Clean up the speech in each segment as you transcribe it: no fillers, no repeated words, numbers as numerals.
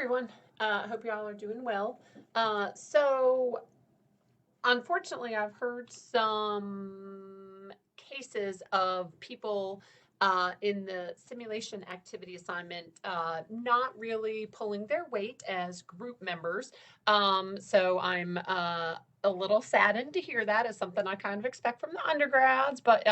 everyone. Hope you all are doing well. So, unfortunately, I've heard some cases of people in the simulation activity assignment not really pulling their weight as group members. So, I'm a little saddened to hear that. As something I kind of expect from the undergrads, but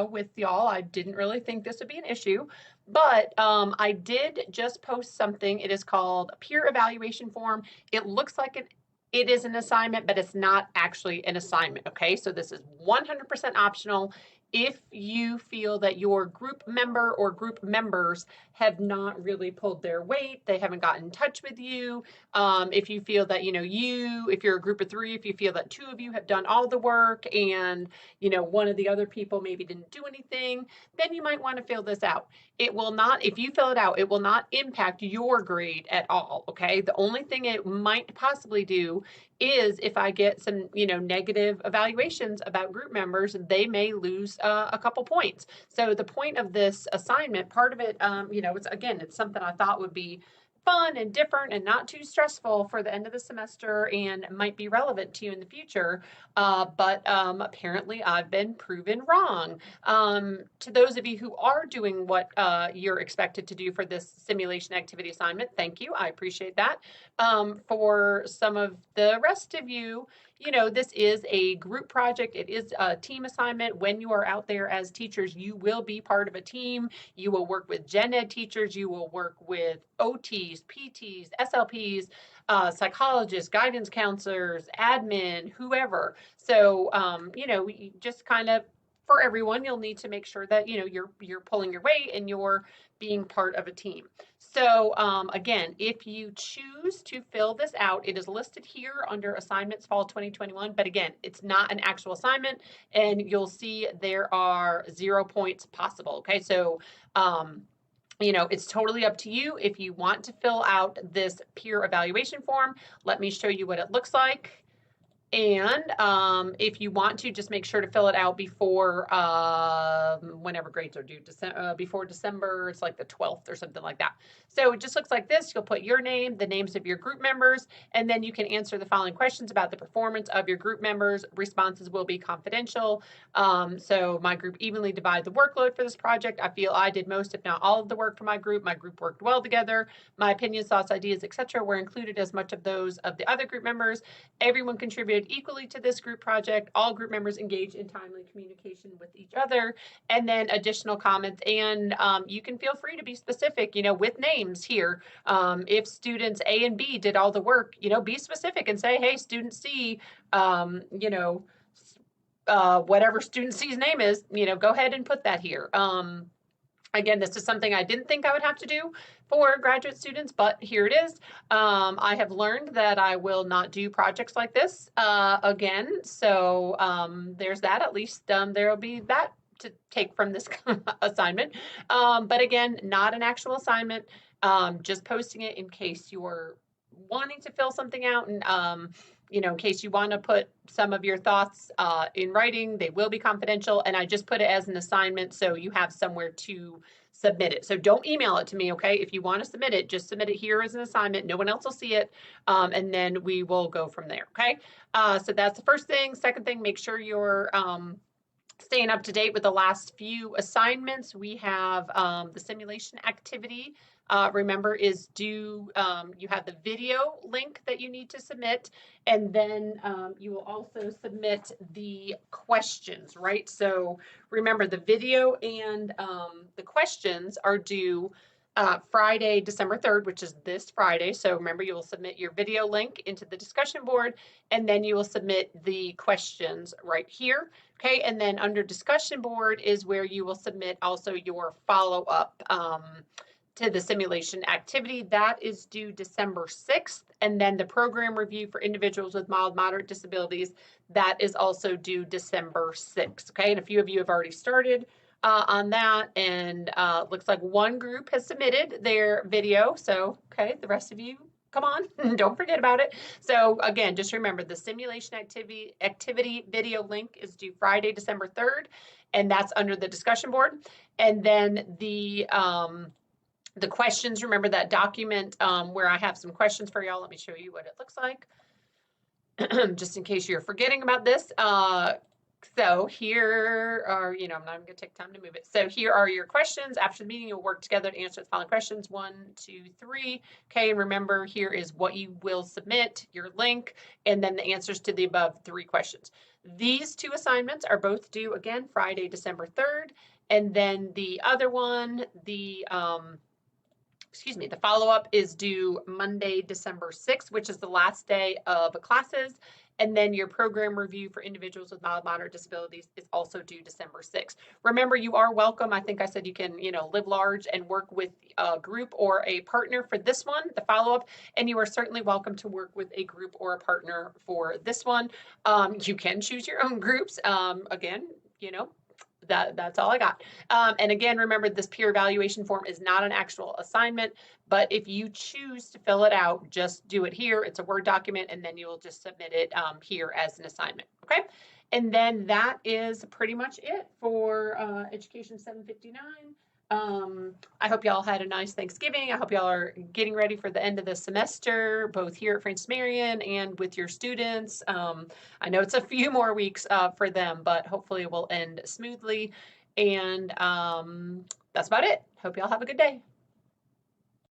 with y'all, I didn't really think this would be an issue. But I did just post something. It is called a peer evaluation form. It looks like it is an assignment, but it's not actually an assignment. Okay, so this is 100% optional. If you feel that your group member or group members have not really pulled their weight, they haven't gotten in touch with you, if you feel that, if you're a group of three, if you feel that two of you have done all the work and, one of the other people maybe didn't do anything, then you might want to fill this out. It will not, if you fill it out, it will not impact your grade at all. Okay. The only thing it might possibly do is if I get some, negative evaluations about group members, they may lose a couple points. So the point of this assignment, part of it, it's something I thought would be fun and different and not too stressful for the end of the semester and might be relevant to you in the future. But apparently I've been proven wrong. To those of you who are doing what you're expected to do for this simulation activity assignment, thank you. I appreciate that. For some of the rest of you, this is a group project. It is a team assignment. When you are out there as teachers, you will be part of a team. You will work with gen ed teachers. You will work with OTs, PTs, SLPs, psychologists, guidance counselors, admin, whoever. So, just kind of for everyone, you'll need to make sure that, you're pulling your weight and you're being part of a team. So again, if you choose to fill this out, it is listed here under assignments fall 2021. But again, it's not an actual assignment, and you'll see there are 0 points possible. Okay, so it's totally up to you. If you want to fill out this peer evaluation form, let me show you what it looks like. And if you want to, just make sure to fill it out before whenever grades are due, before December, it's like the 12th or something like that. So it just looks like this. You'll put your name, the names of your group members, and then you can answer the following questions about the performance of your group members. Responses will be confidential. So my group evenly divided the workload for this project. I feel I did most, if not all of the work for my group. My group worked well together. My opinions, thoughts, ideas, etc. were included as much of those of the other group members. Everyone contributed equally to this group project. All group members engaged in timely communication with each other. And then additional comments. And you can feel free to be specific, with names here. If students A and B did all the work, be specific and say, hey, student C, whatever student C's name is, go ahead and put that here. Again, this is something I didn't think I would have to do for graduate students, but here it is. I have learned that I will not do projects like this again. So there's that. At least there will be that to take from this assignment. But again, not an actual assignment, just posting it in case you're wanting to fill something out and in case you want to put some of your thoughts in writing, they will be confidential. And I just put it as an assignment so you have somewhere to submit it. So don't email it to me, okay? If you want to submit it, just submit it here as an assignment. No one else will see it. And then we will go from there, okay? So that's the first thing. Second thing, make sure you're staying up to date with the last few assignments. We have the simulation activity. Remember, is due, you have the video link that you need to submit, and then you will also submit the questions, right? So remember, the video and the questions are due Friday, December 3rd, which is this Friday. So remember, you will submit your video link into the discussion board, and then you will submit the questions right here. Okay, and then under discussion board is where you will submit also your follow-up to the simulation activity. That is due December 6th. And then the program review for individuals with mild, moderate disabilities, that is also due December 6th. Okay, and a few of you have already started on that, and looks like one group has submitted their video. So, okay, the rest of you, come on, don't forget about it. So again, just remember the simulation activity video link is due Friday, December 3rd, and that's under the discussion board. And then the The questions, remember that document where I have some questions for y'all. Let me show you what it looks like. Just in case you're forgetting about this. So here are, I'm not even gonna take time to move it. So here are your questions. After the meeting, you'll work together to answer the following questions: 1, 2, 3. Okay, and remember, here is what you will submit, your link, and then the answers to the above 3 questions. These 2 assignments are both due again Friday, December 3rd, and then the other one, the follow-up is due Monday, December 6th, which is the last day of classes. And then your program review for individuals with mild, moderate disabilities is also due December 6th. Remember, you are welcome. I think I said you can, live large and work with a group or a partner for this one, the follow-up, and you are certainly welcome to work with a group or a partner for this one. You can choose your own groups. Again, that's all I got. And again, remember, this peer evaluation form is not an actual assignment, but if you choose to fill it out, just do it here. It's a Word document, and then you'll just submit it here as an assignment. Okay. And then that is pretty much it for Education 759. I hope y'all had a nice Thanksgiving. I hope y'all are getting ready for the end of the semester, both here at Francis Marion and with your students. I know it's a few more weeks for them, but hopefully it will end smoothly. And that's about it. Hope y'all have a good day.